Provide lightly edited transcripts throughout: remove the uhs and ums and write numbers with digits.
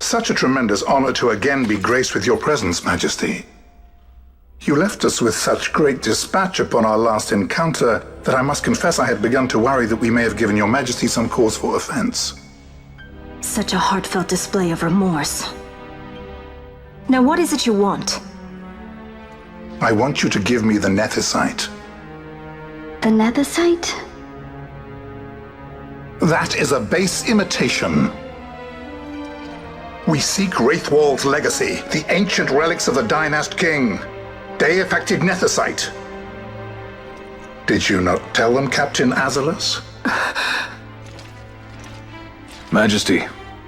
Such a tremendous honor to again be graced with your presence, Majesty. You left us with such great dispatch upon our last encounter that I must confess I had begun to worry that we may have given your Majesty some cause for offense. Such a heartfelt display of remorse. Now what is it you want? I want you to give me the Nethicite. The Nethicite? That is a base imitation. We seek Wraithwald's legacy, the ancient relics of the Dynast King. Day-affected Nethicite. Did you not tell them, Captain Azalus? Majesty,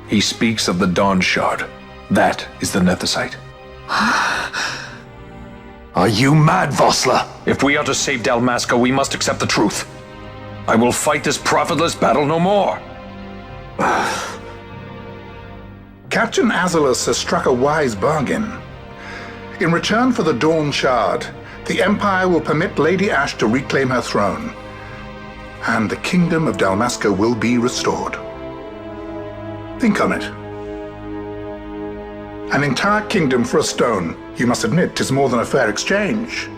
he speaks of the Dawn Shard. That is the Nethicite. Are you mad, Vossler? If we are to save Dalmasca, we must accept the truth. I will fight this profitless battle no more. Captain Azalus has struck a wise bargain. In return for the Dawn Shard, the Empire will permit Lady Ash to reclaim her throne, and the Kingdom of Dalmasca will be restored. Think on it. An entire kingdom for a stone, you must admit, 'tis more than a fair exchange.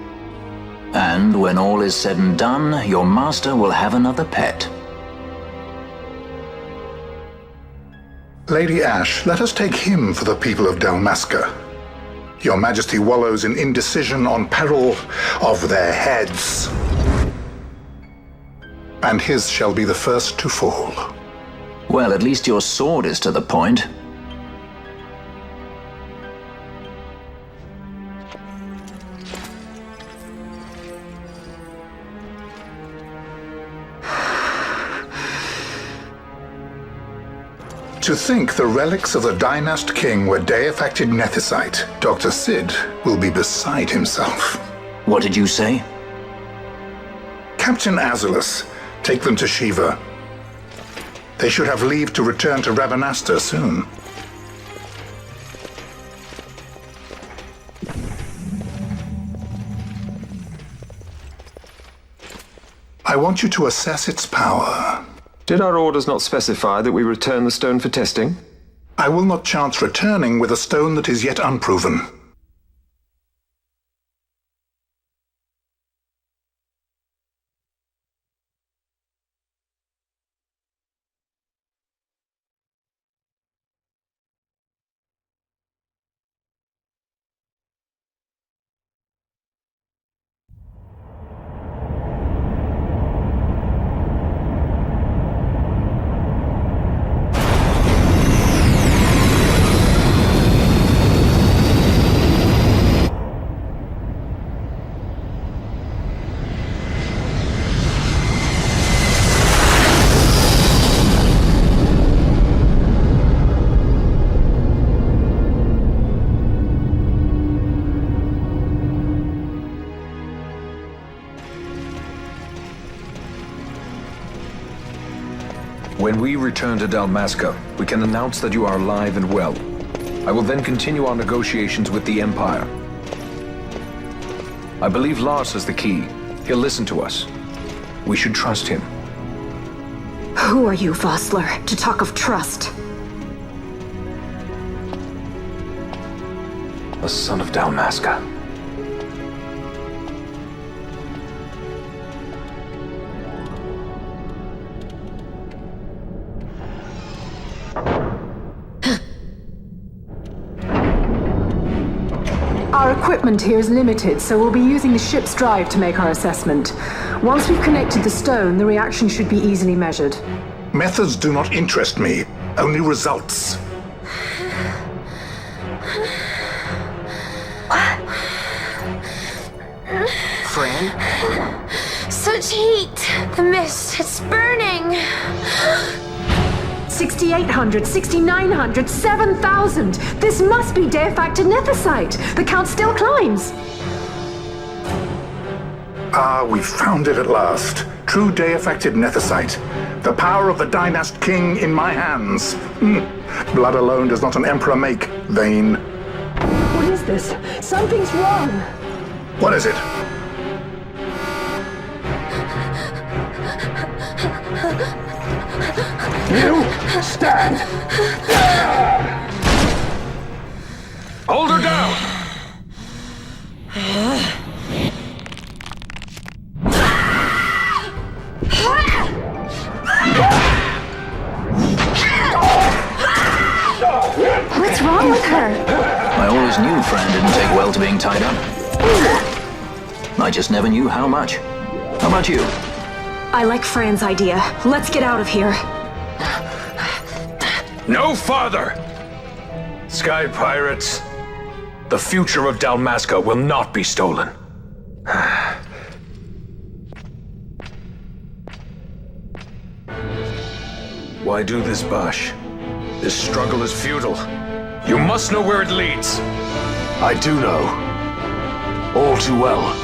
And when all is said and done, your master will have another pet. Lady Ash, let us take him for the people of Dalmasca. Your Majesty wallows in indecision on peril of their heads. And his shall be the first to fall. Well, at least your sword is to the point. To think the relics of the Dynast King were day-affected Nethicite, Dr. Sid will be beside himself. What did you say? Captain Azalus, take them to Shiva. They should have leave to return to Rabanastre soon. I want you to assess its power. Did our orders not specify that we return the stone for testing? I will not chance returning with a stone that is yet unproven. When we return to Dalmasca, we can announce that you are alive and well. I will then continue our negotiations with the Empire. I believe Lars has the key. He'll listen to us. We should trust him. Who are you, Vossler, to talk of trust? A son of Dalmasca. Our equipment here is limited, so we'll be using the ship's drive to make our assessment. Once we've connected the stone, the reaction should be easily measured. Methods do not interest me, only results. Friend? Such heat! The mist, it's burning! 6,800, 6,900, 7,000! This must be day-affected Nethicite! The count still climbs! Ah, we found it at last. True day-affected Nethicite. The power of the Dynast King in my hands. Blood alone does not an emperor make, vain. What is this? Something's wrong! What is it? You stand! What's wrong with her? I always knew Fran didn't take well to being tied up. I just never knew how much. How about you? I like Fran's idea. Let's get out of here. No farther! Sky Pirates, the future of Dalmasca will not be stolen. Why do this, Bash? This struggle is futile. You must know where it leads. I do know. All too well.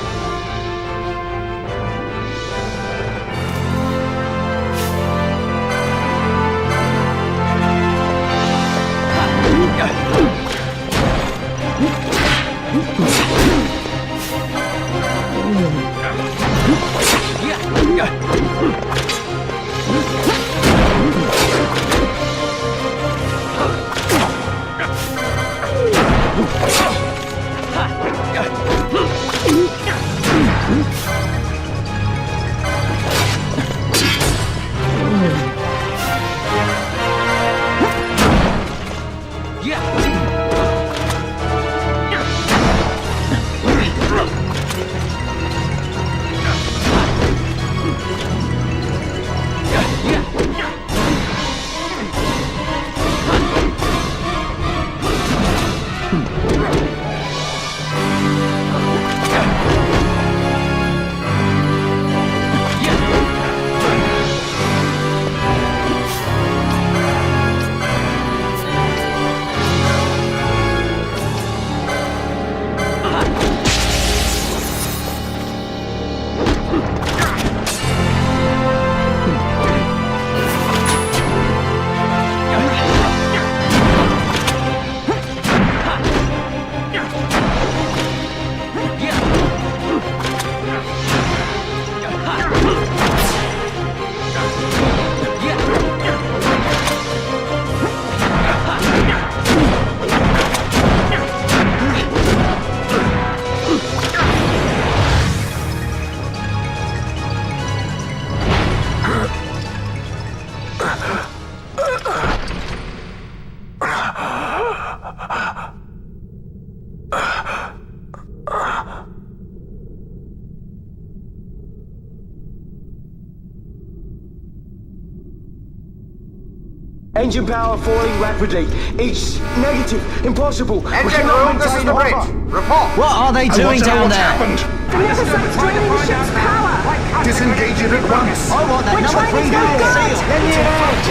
Engine power falling rapidly. It's negative. Impossible. Engine room, this is the bridge. Report. What are they doing down there? Happened? The Nemesis draining the ship's power! Disengage it at once. I want that We're number trying 3 to go unit good. seal. Let me out.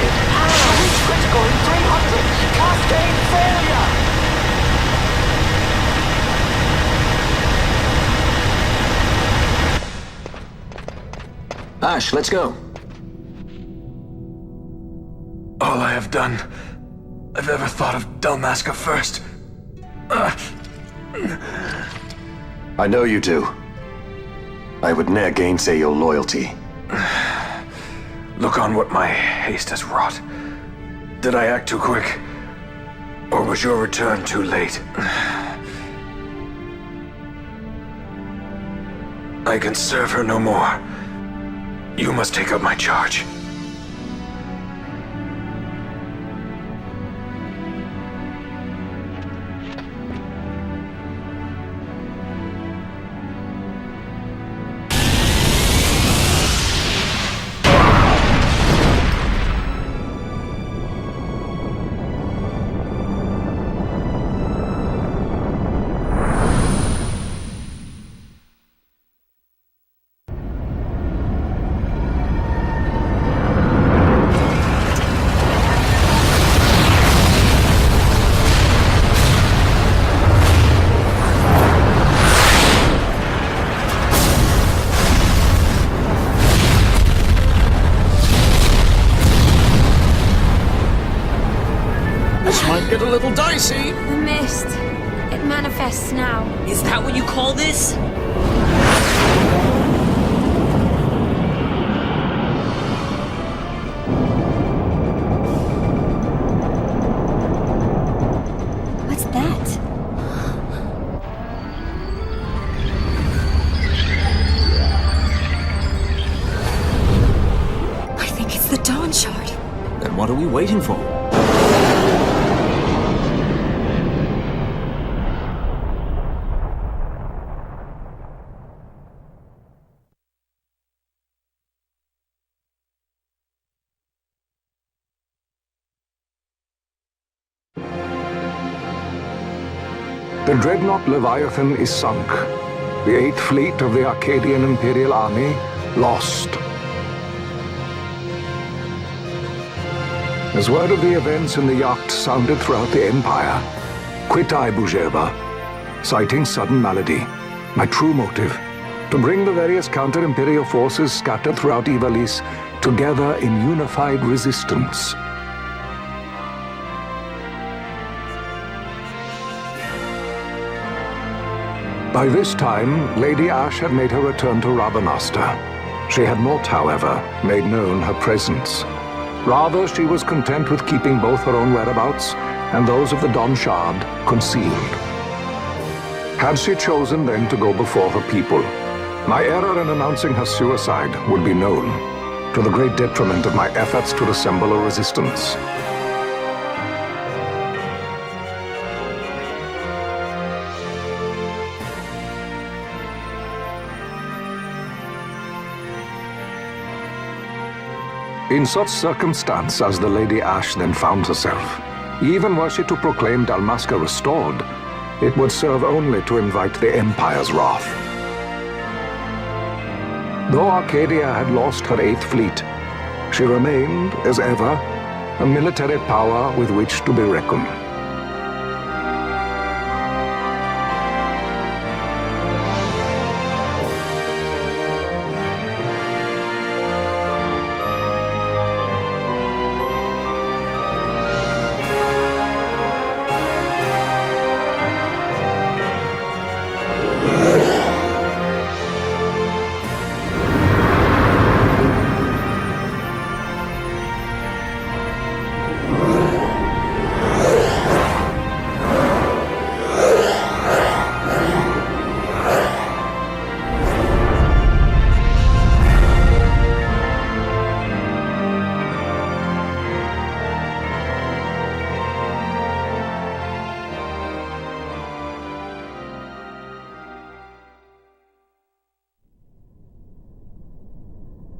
Critical in 300. Cascade failure. Ash, let's go. All I have done, I've ever thought of Dalmasca first. I know you do. I would ne'er gainsay your loyalty. Look on what my haste has wrought. Did I act too quick? Or was your return too late? I can serve her no more. You must take up my charge. Get a little dicey. The mist. It manifests now. Is that what you call this? What's that? I think it's the Dawn Shard. Then what are we waiting for? The dreadnought Leviathan is sunk. The 8th Fleet of the Arcadian Imperial Army lost. As word of the events in the yacht sounded throughout the Empire, quit I Bujeba, citing sudden malady. My true motive, to bring the various counter-imperial forces scattered throughout Ivalice together in unified resistance. By this time, Lady Ash had made her return to Rabanasta. She had not, however, made known her presence. Rather, she was content with keeping both her own whereabouts and those of the Don Shard concealed. Had she chosen then to go before her people, my error in announcing her suicide would be known, to the great detriment of my efforts to assemble a resistance. In such circumstance as the Lady Ash then found herself, even were she to proclaim Dalmasca restored, it would serve only to invite the Empire's wrath. Though Arcadia had lost her 8th Fleet, she remained, as ever, a military power with which to be reckoned.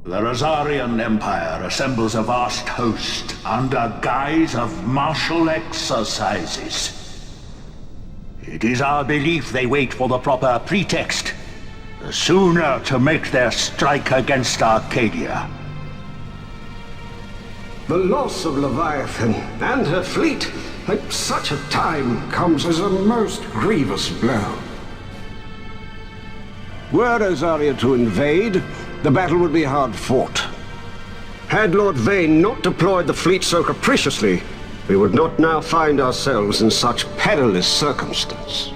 The Rosarian Empire assembles a vast host under guise of martial exercises. It is our belief they wait for the proper pretext, the sooner to make their strike against Arcadia. The loss of Leviathan and her fleet at such a time comes as a most grievous blow. Were Rosaria to invade, the battle would be hard fought. Had Lord Vane not deployed the fleet so capriciously, we would not now find ourselves in such perilous circumstance.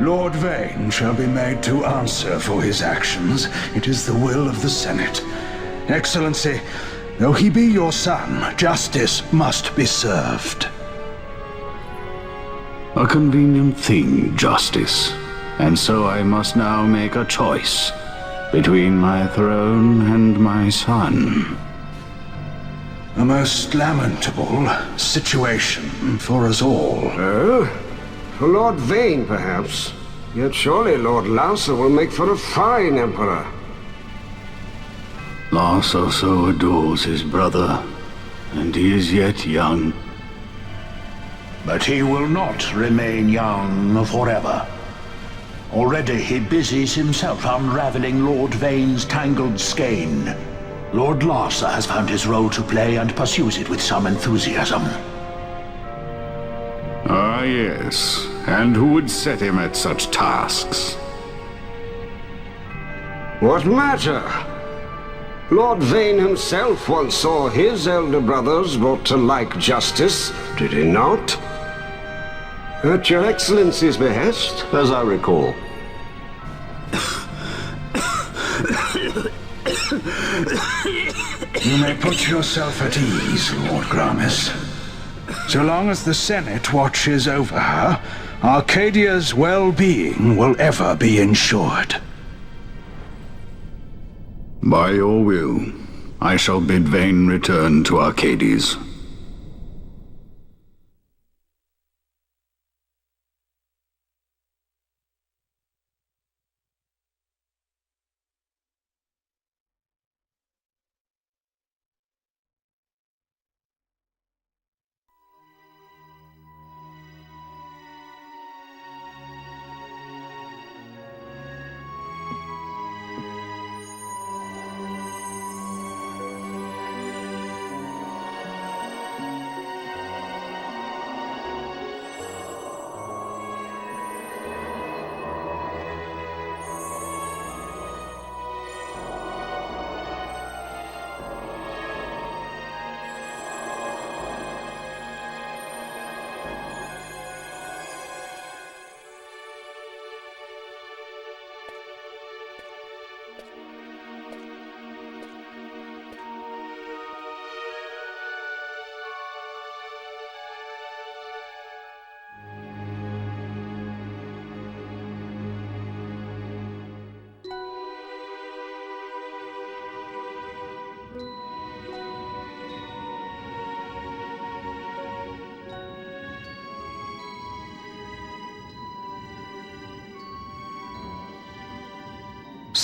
Lord Vane shall be made to answer for his actions. It is the will of the Senate. Excellency, though he be your son, justice must be served. A convenient thing, justice. And so I must now make a choice between my throne and my son. A most lamentable situation for us all. Oh? For Lord Vane, perhaps. Yet surely Lord Lauser will make for a fine emperor. Lauser so adores his brother, and he is yet young. But he will not remain young forever. Already he busies himself unraveling Lord Vane's tangled skein. Lord Larsa has found his role to play and pursues it with some enthusiasm. Ah, yes. And who would set him at such tasks? What matter? Lord Vane himself once saw his elder brothers brought to like justice, did he not? At your Excellency's behest, as I recall. You may put yourself at ease, Lord Gramis. So long as the Senate watches over her, Arcadia's well-being will ever be ensured. By your will, I shall bid Vane return to Arcades.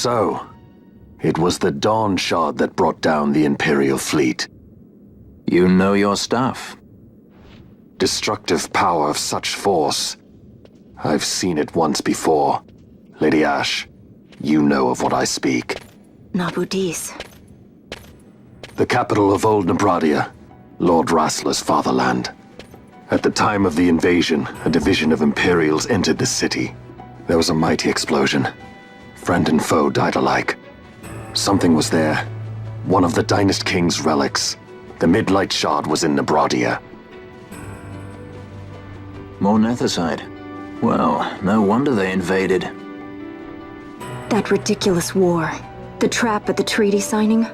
So, it was the Dawn Shard that brought down the Imperial fleet. You know your stuff. Destructive power of such force. I've seen it once before. Lady Ash, you know of what I speak. Nabudis. The capital of Old Nebradia, Lord Rassler's fatherland. At the time of the invasion, a division of Imperials entered the city. There was a mighty explosion. Friend and foe died alike. Something was there. One of the Dynast King's relics. The Midlight Shard was in Nebradia. More Nethicite. Well, no wonder they invaded. That ridiculous war. The trap at the treaty signing.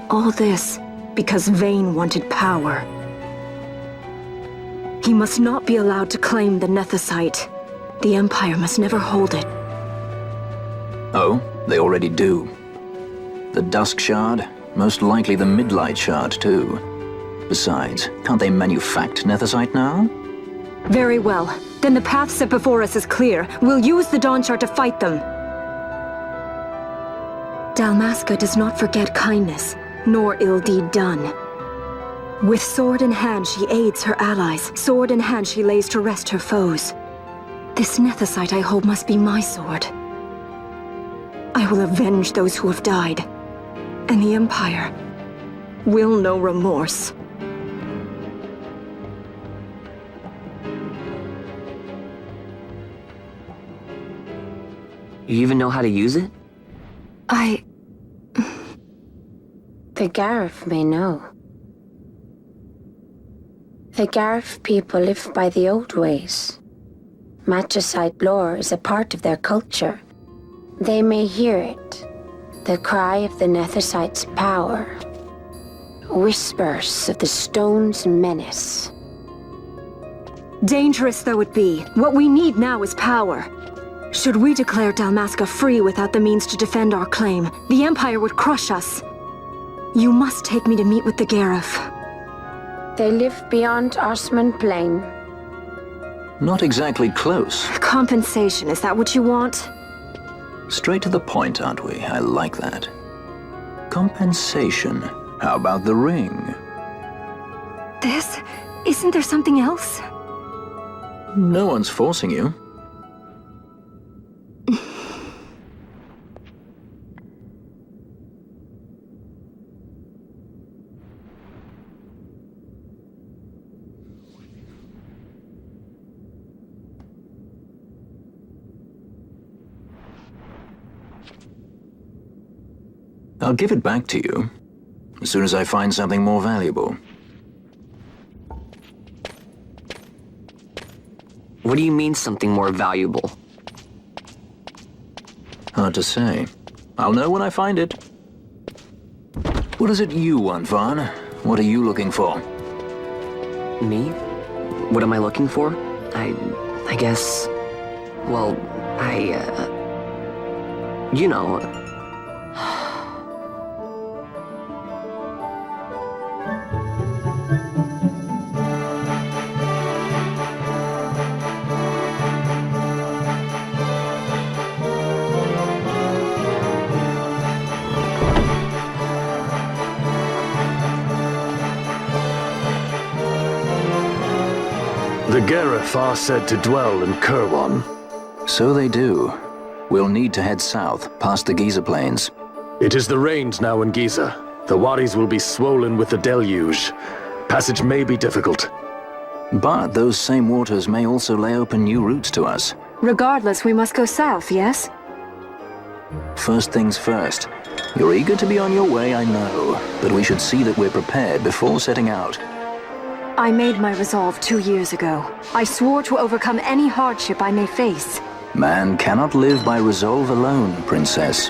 All this because Vayne wanted power. He must not be allowed to claim the Nethicite. The Empire must never hold it. Oh, they already do. The Dusk Shard, most likely the Midlight Shard too. Besides, can't they manufacture Nethicite now? Very well. Then the path set before us is clear. We'll use the Dawn Shard to fight them. Dalmasca does not forget kindness, nor ill deed done. With sword in hand, she aids her allies. Sword in hand, she lays to rest her foes. This Nethicite I hold must be my sword. I will avenge those who have died, and the Empire will know remorse. You even know how to use it? The Garif may know. The Garif people live by the old ways. Matricide lore is a part of their culture. They may hear it, the cry of the Nethicite's power. Whispers of the stone's menace. Dangerous though it be, what we need now is power. Should we declare Dalmasca free without the means to defend our claim, the Empire would crush us. You must take me to meet with the Garif. They live beyond Osman Plain. Not exactly close. Compensation, is that what you want? Straight to the point, aren't we? I like that. Compensation. How about the ring? This? Isn't there something else? No one's forcing you. I'll give it back to you as soon as I find something more valuable. What do you mean something more valuable? Hard to say. I'll know when I find it. What is it you want, Vaughn? What are you looking for? Me? What am I looking for? I guess... Well, you know... The Garif are said to dwell in Kirwan. So they do. We'll need to head south, past the Giza Plains. It is the rains now in Giza. The wadis will be swollen with the deluge. Passage may be difficult. But those same waters may also lay open new routes to us. Regardless, we must go south, yes? First things first. You're eager to be on your way, I know. But we should see that we're prepared before setting out. I made my resolve 2 years ago. I swore to overcome any hardship I may face. Man cannot live by resolve alone, Princess.